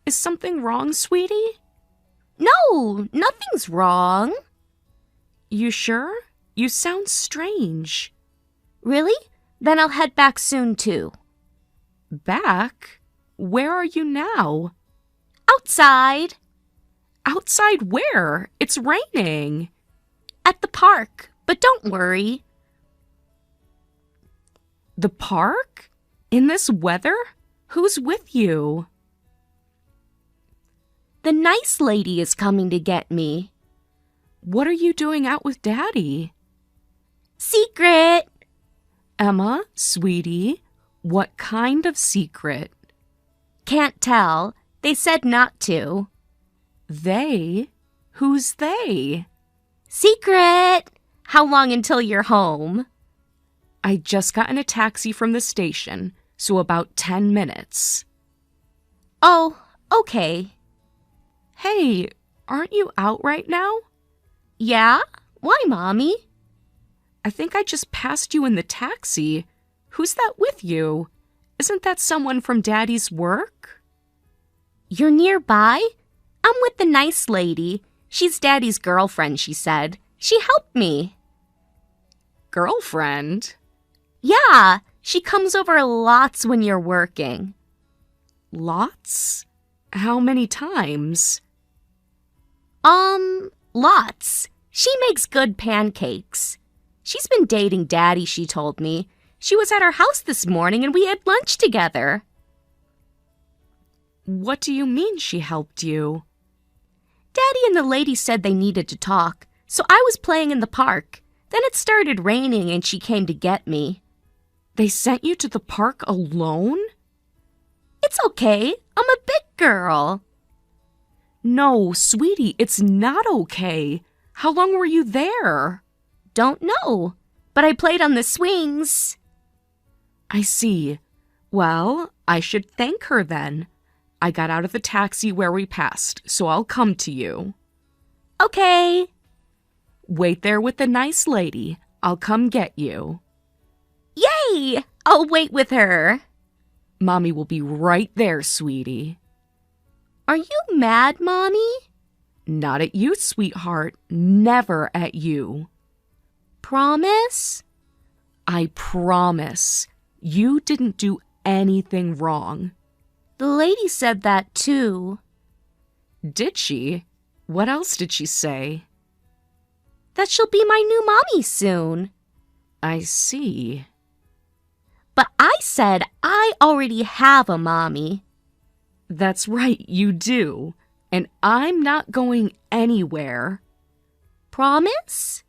Is something wrong, sweetie? No, nothing's wrong. You sure? You sound strange. Really? Then I'll head back soon, too. Back? Where are you now? Outside. Outside where? It's raining. At the park, but don't worry. The park? In this weather? Who's with you? The nice lady is coming to get me. What are you doing out with Daddy? Secret! Emma, sweetie, what kind of secret? Can't tell. They said not to. They? Who's they? Secret! How long until you're home? I just got in a taxi from the station, so about 10 minutes. Oh, okay. Hey, aren't you out right now? Yeah? Why, Mommy? I think I just passed you in the taxi. Who's that with you? Isn't that someone from Daddy's work? You're nearby? I'm with the nice lady. She's Daddy's girlfriend, she said. She helped me. Girlfriend? Yeah, she comes over lots when you're working. Lots? How many times? Lots. She makes good pancakes. She's been dating Daddy, she told me. She was at our house this morning and we had lunch together. What do you mean she helped you? Daddy and the lady said they needed to talk, so I was playing in the park. Then it started raining and she came to get me. They sent you to the park alone? It's okay. I'm a big girl. No, sweetie, it's not okay. How long were you there? Don't know, but I played on the swings. I see. Well, I should thank her then. I got out of the taxi where we passed, so I'll come to you. Okay. Wait there with the nice lady. I'll come get you. Yay! I'll wait with her. Mommy will be right there, sweetie. Are you mad, Mommy? Not at you, sweetheart. Never at you. Promise? I promise. You didn't do anything wrong. The lady said that too. Did she? What else did she say? That she'll be my new mommy soon. I see. But I said I already have a mommy. That's right, you do. And I'm not going anywhere. Promise?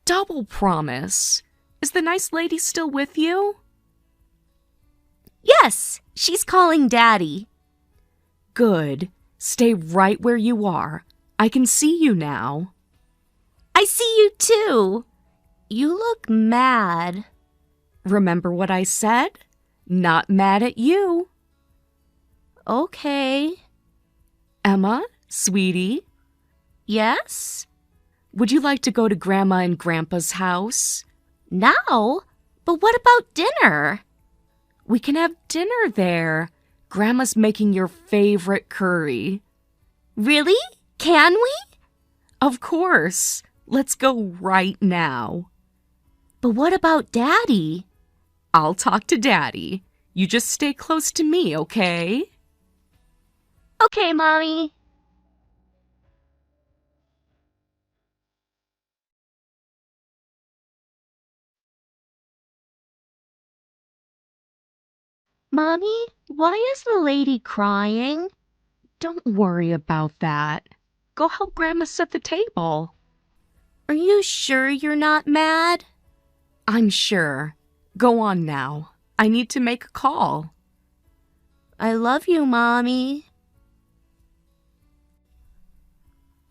Double promise. Is the nice lady still with you? Yes, she's calling Daddy. Good. Stay right where you are. I can see you now. I see you too. You look mad. Remember what I said? Not mad at you. Okay. Emma, sweetie, Yes? would you like to go to Grandma and Grandpa's house? Now? But what about dinner? We can have dinner there. Grandma's making your favorite curry. Really? Can we? Of course. Let's go right now. But what about Daddy? I'll talk to Daddy. You just stay close to me, okay? Okay, Mommy. Mommy, why is the lady crying? Don't worry about that. Go help Grandma set the table. Are you sure you're not mad? I'm sure. Go on now. I need to make a call. I love you, Mommy.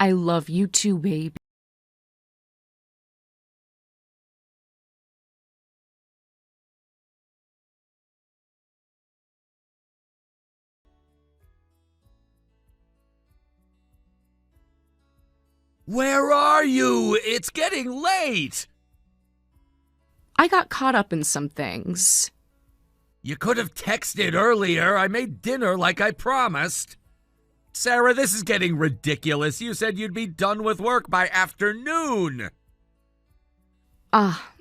I love you too, baby. Where are you? It's getting late. I got caught up in some things. You could have texted earlier. I made dinner like I promised. Sarah, this is getting ridiculous. You said you'd be done with work by afternoon.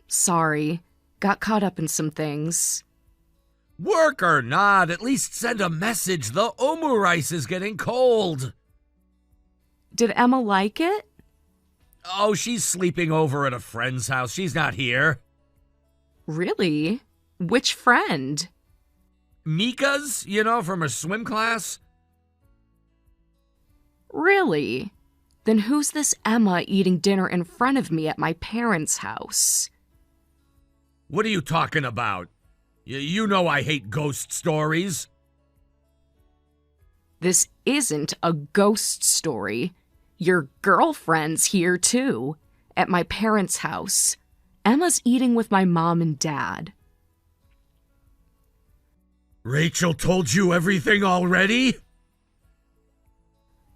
Sorry. Got caught up in some things. Work or not, at least send a message. The omurice is getting cold. Did Emma like it? Oh, she's sleeping over at a friend's house. She's not here. Really? Which friend? Mika's, from her swim class. Really? Then who's this Emma eating dinner in front of me at my parents' house? What are you talking about? You know I hate ghost stories. This isn't a ghost story. Your girlfriend's here, too, at my parents' house. Emma's eating with my mom and dad. Rachel told you everything already?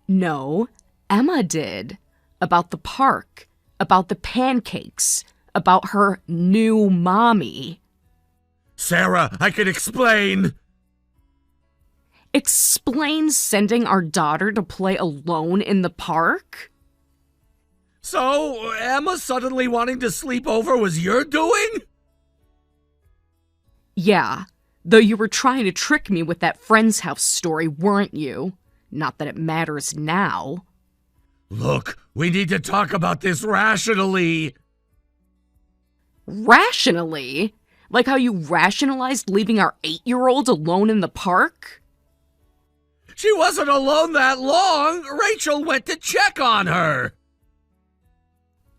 No, Emma did. About the park, about the pancakes, about her new mommy. Sarah, I can explain. Explain sending our daughter to play alone in the park? So, Emma suddenly wanting to sleep over was your doing? Yeah, though you were trying to trick me with that friend's house story, weren't you? Not that it matters now. Look, we need to talk about this rationally. Rationally? Like how you rationalized leaving our 8-year-old alone in the park? She wasn't alone that long. Rachel went to check on her.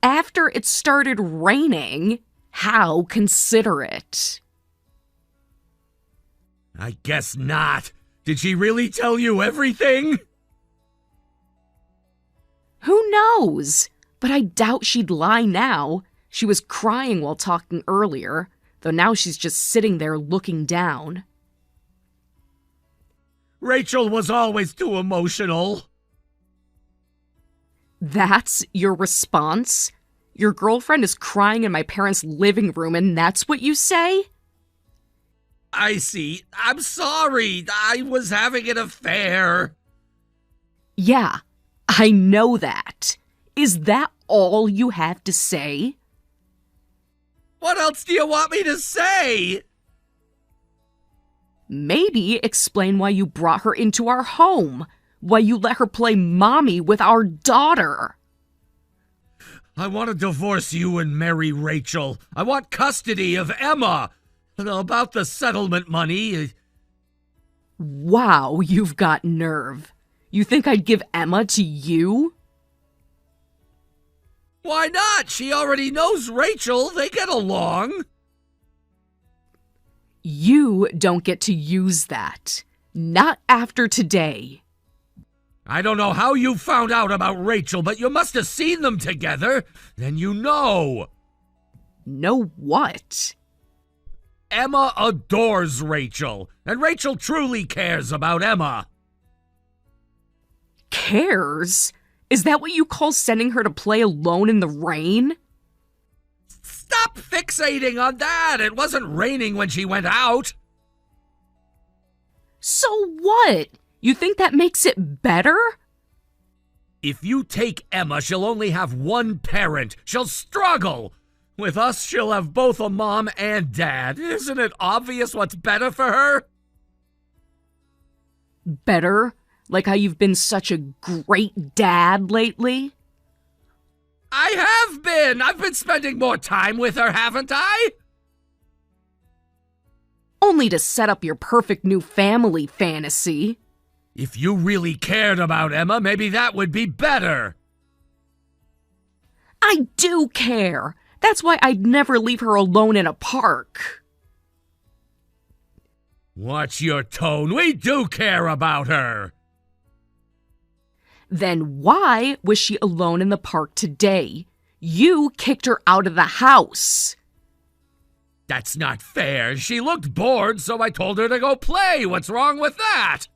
After it started raining? How considerate. I guess not. Did she really tell you everything? Who knows? But I doubt she'd lie now. She was crying while talking earlier, though now she's just sitting there looking down. Rachel was always too emotional. That's your response? Your girlfriend is crying in my parents' living room and that's what you say? I see. I'm sorry. I was having an affair. Yeah, I know that. Is that all you have to say? What else do you want me to say? Maybe explain why you brought her into our home. Why you let her play mommy with our daughter. I want to divorce you and marry Rachel. I want custody of Emma. About the settlement money. Wow, you've got nerve. You think I'd give Emma to you? Why not? She already knows Rachel. They get along. You don't get to use that. Not after today. I don't know how you found out about Rachel, but you must have seen them together. Then you know. Know what? Emma adores Rachel, and Rachel truly cares about Emma. Cares? Is that what you call sending her to play alone in the rain? Stop fixating on that! It wasn't raining when she went out. So what? You think that makes it better? If you take Emma, she'll only have one parent. She'll struggle. With us, she'll have both a mom and dad. Isn't it obvious what's better for her? Better? Like how you've been such a great dad lately? I have been! I've been spending more time with her, haven't I? only to set up your perfect new family fantasy. If you really cared about Emma, maybe that would be better. I do care. That's why I'd never leave her alone in a park. Watch your tone. We do care about her. Then why was she alone in the park today? You kicked her out of the house. That's not fair. She looked bored, so I told her to go play. What's wrong with that?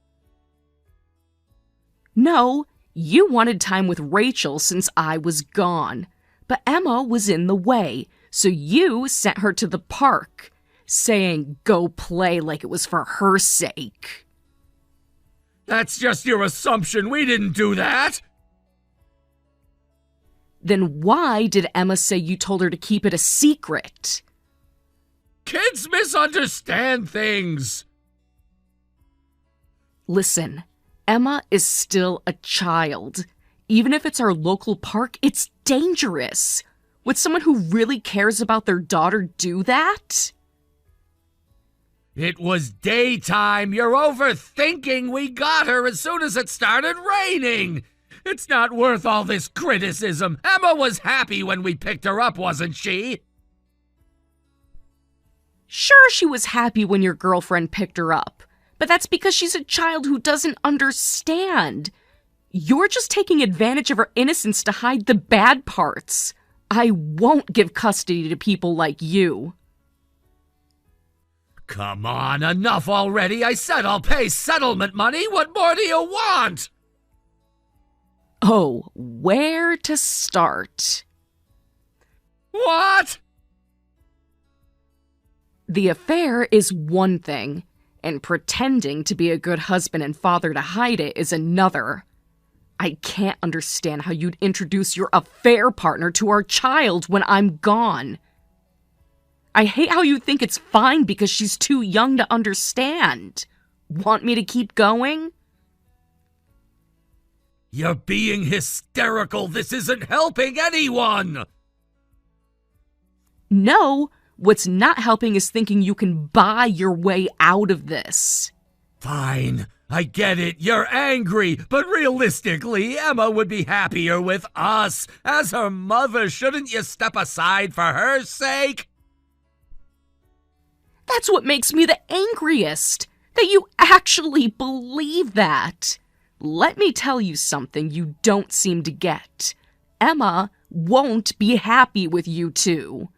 No, you wanted time with Rachel since I was gone. But Emma was in the way, so you sent her to the park, saying go play like it was for her sake. That's just your assumption. We didn't do that. Then why did Emma say you told her to keep it a secret? Kids misunderstand things. Listen, Emma is still a child. Even if it's our local park, it's dangerous. Would someone who really cares about their daughter do that? It was daytime. You're overthinking. We got her as soon as it started raining. It's not worth all this criticism. Emma was happy when we picked her up, wasn't she? Sure, she was happy when your girlfriend picked her up, but that's because she's a child who doesn't understand. You're just taking advantage of her innocence to hide the bad parts. I won't give custody to people like you. Come on, enough already. I said I'll pay settlement money. What more do you want? Oh, where to start? What? The affair is one thing, and pretending to be a good husband and father to hide it is another. I can't understand how you'd introduce your affair partner to our child when I'm gone. I hate how you think it's fine because she's too young to understand. Want me to keep going? You're being hysterical. This isn't helping anyone. No, what's not helping is thinking you can buy your way out of this. Fine, I get it. You're angry, but realistically, Emma would be happier with us. As her mother, shouldn't you step aside for her sake? That's what makes me the angriest, that you actually believe that. Let me tell you something you don't seem to get. Emma won't be happy with you two.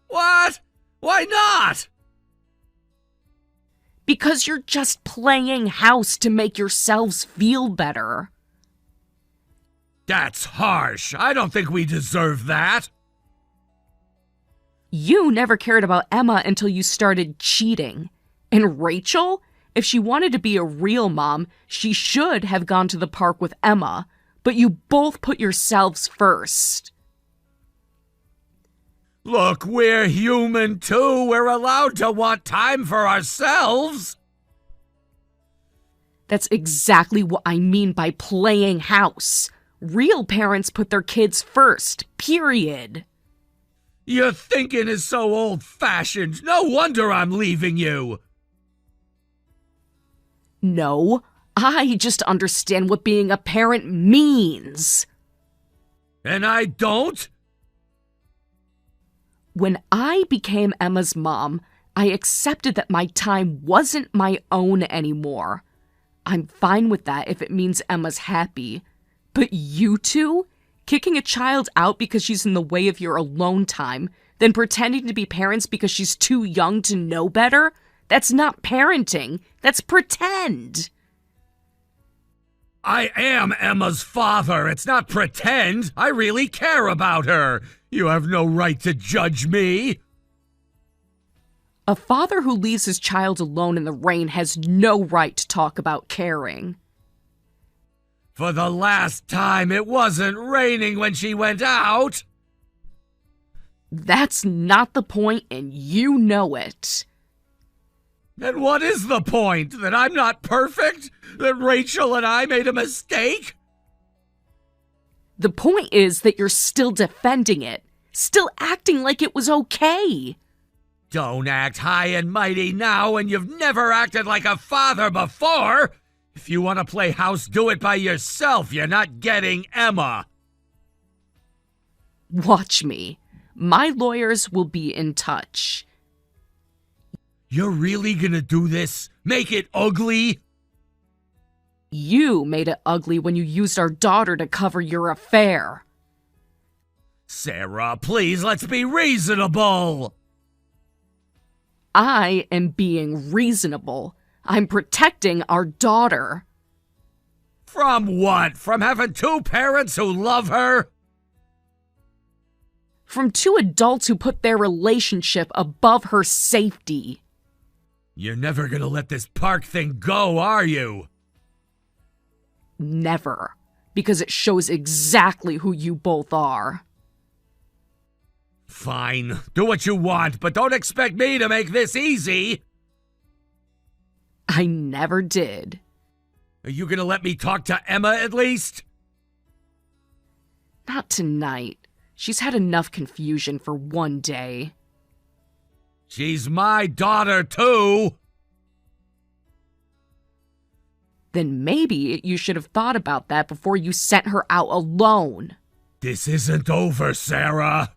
What? Why not? Because you're just playing house to make yourselves feel better. That's harsh. I don't think we deserve that. You never cared about Emma until you started cheating. And Rachel, if she wanted to be a real mom, she should have gone to the park with Emma. But you both put yourselves first. Look, we're human too. We're allowed to want time for ourselves. That's exactly what I mean by playing house. Real parents put their kids first, period. Your thinking is so old-fashioned. No wonder I'm leaving you. No, I just understand what being a parent means. And I don't? When I became Emma's mom, I accepted that my time wasn't my own anymore. I'm fine with that if it means Emma's happy. But you two? Kicking a child out because she's in the way of your alone time, then pretending to be parents because she's too young to know better? That's not parenting. That's pretend. I am Emma's father. It's not pretend. I really care about her. You have no right to judge me. A father who leaves his child alone in the rain has no right to talk about caring. For the last time, it wasn't raining when she went out. That's not the point, and you know it. And what is the point? That I'm not perfect? That Rachel and I made a mistake? The point is that you're still defending it, still acting like it was okay. Don't act high and mighty now when you've never acted like a father before. If you want to play house, do it by yourself. You're not getting Emma. Watch me. My lawyers will be in touch. You're really gonna do this? Make it ugly? You made it ugly when you used our daughter to cover your affair. Sarah, please, let's be reasonable. I am being reasonable. I'm protecting our daughter. From what? From having two parents who love her? From two adults who put their relationship above her safety. You're never gonna let this park thing go, are you? Never. Because it shows exactly who you both are. Fine. Do what you want, but don't expect me to make this easy. I never did. Are you gonna let me talk to Emma at least? Not tonight. She's had enough confusion for one day. She's my daughter, too. Then maybe you should have thought about that before you sent her out alone. This isn't over, Sarah.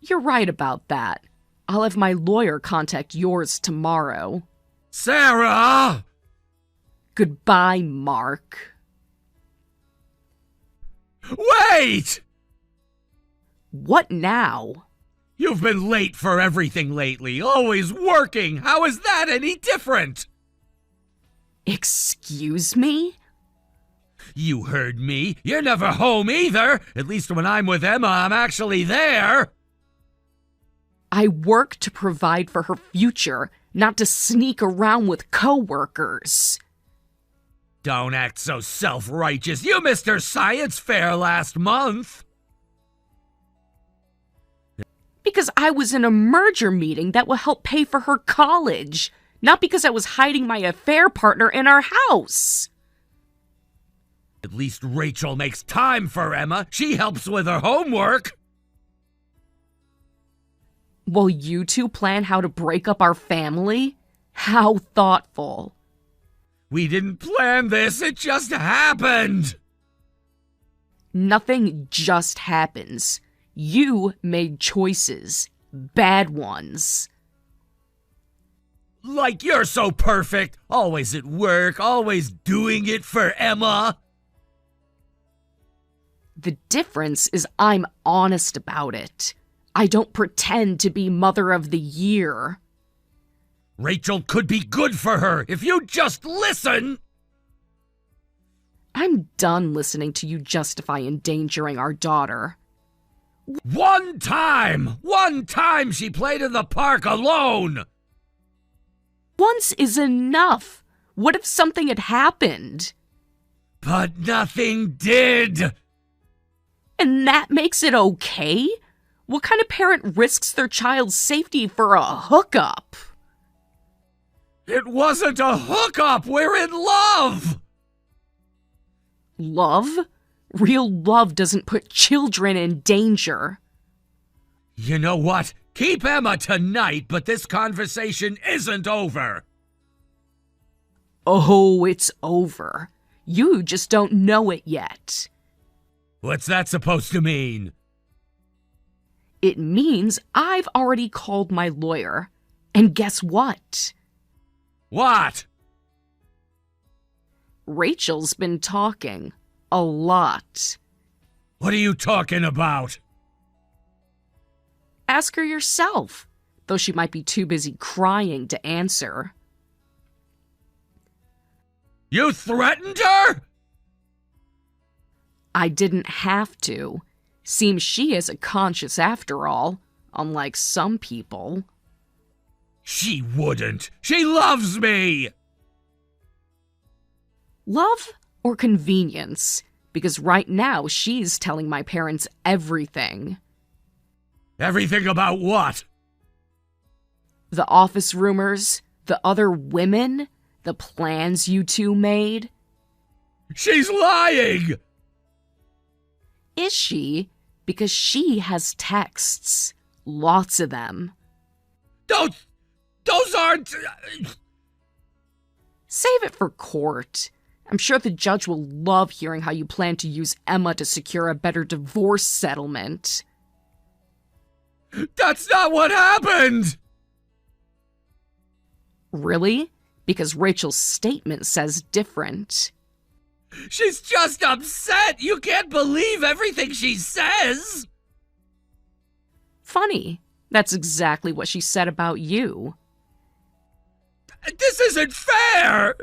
You're right about that. I'll have my lawyer contact yours tomorrow. Sarah! Goodbye, Mark. Wait! What now? You've been late for everything lately, always working. How is that any different? Excuse me? You heard me. You're never home either. At least when I'm with Emma, I'm actually there. I work to provide for her future, not to sneak around with coworkers. Don't act so self-righteous. You missed her science fair last month. Because I was in a merger meeting that will help pay for her college, not because I was hiding my affair partner in our house. At least Rachel makes time for Emma. She helps with her homework. Will you two plan how to break up our family? How thoughtful. We didn't plan this. It just happened. Nothing just happens. You made choices. Bad ones. Like you're so perfect. Always at work, always doing it for Emma. The difference is I'm honest about it. I don't pretend to be Mother of the Year. Rachel could be good for her if you just listen. I'm done listening to you justify endangering our daughter. One time she played in the park alone. Once is enough. What if something had happened? But nothing did. And that makes it okay? What kind of parent risks their child's safety for a hookup? It wasn't a hookup. We're in love. Love? Real love doesn't put children in danger. You know what? Keep Emma tonight, but this conversation isn't over. Oh, it's over. You just don't know it yet. What's that supposed to mean? It means I've already called my lawyer. And guess what? What? Rachel's been talking. A lot. What are you talking about? Ask her yourself, though she might be too busy crying to answer. You threatened her? I didn't have to. Seems she has a conscience after all, unlike some people. She wouldn't. She loves me! Love or convenience? Because right now she's telling my parents everything. Everything about what? The office rumors, the other women, the plans you two made. She's lying! Is she? Because she has texts. Lots of them. Those aren't... Save it for court. I'm sure the judge will love hearing how you plan to use Emma to secure a better divorce settlement. That's not what happened! Really? Because Rachel's statement says different. She's just upset! You can't believe everything she says! Funny. That's exactly what she said about you. This isn't fair!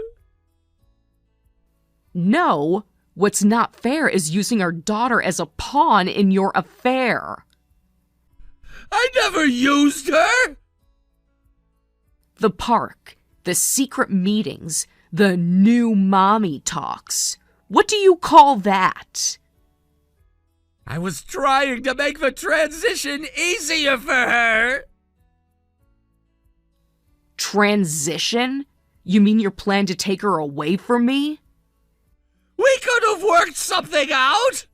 No, what's not fair is using our daughter as a pawn in your affair. I never used her! The park, the secret meetings, the new mommy talks. What do you call that? I was trying to make the transition easier for her! Transition? You mean your plan to take her away from me? We could have worked something out!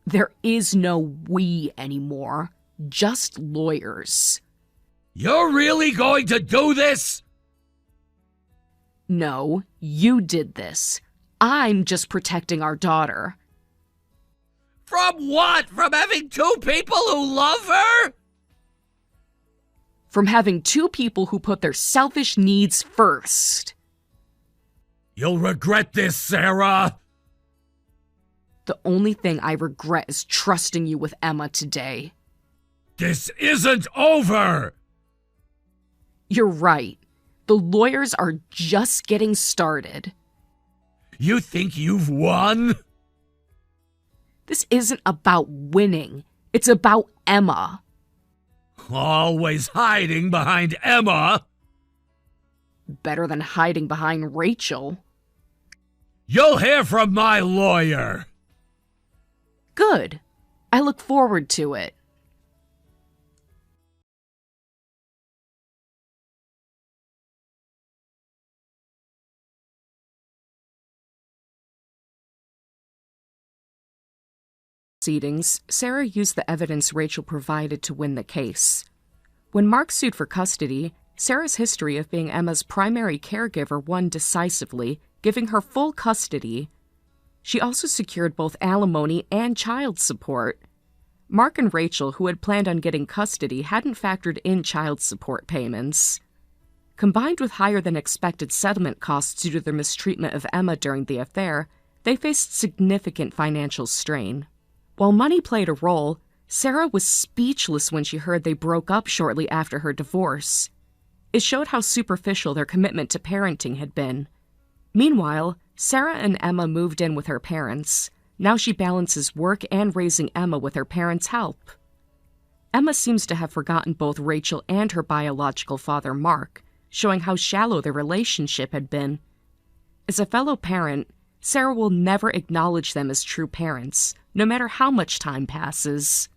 There is no we anymore. Just lawyers. You're really going to do this? No, you did this. I'm just protecting our daughter. From what? From having two people who love her? From having two people who put their selfish needs first. You'll regret this, Sarah! The only thing I regret is trusting you with Emma today. This isn't over! You're right. The lawyers are just getting started. You think you've won? This isn't about winning. It's about Emma. Always hiding behind Emma. Better than hiding behind Rachel. You'll hear from my lawyer. Good. I look forward to it. Proceedings, Sarah used the evidence Rachel provided to win the case. When Mark sued for custody, Sarah's history of being Emma's primary caregiver won decisively, giving her full custody. She also secured both alimony and child support. Mark and Rachel, who had planned on getting custody, hadn't factored in child support payments. Combined with higher-than-expected settlement costs due to their mistreatment of Emma during the affair, they faced significant financial strain. While money played a role, Sarah was speechless when she heard they broke up shortly after her divorce. It showed how superficial their commitment to parenting had been. Meanwhile, Sarah and Emma moved in with her parents. Now she balances work and raising Emma with her parents' help. Emma seems to have forgotten both Rachel and her biological father, Mark, showing how shallow their relationship had been. As a fellow parent, Sarah will never acknowledge them as true parents, no matter how much time passes.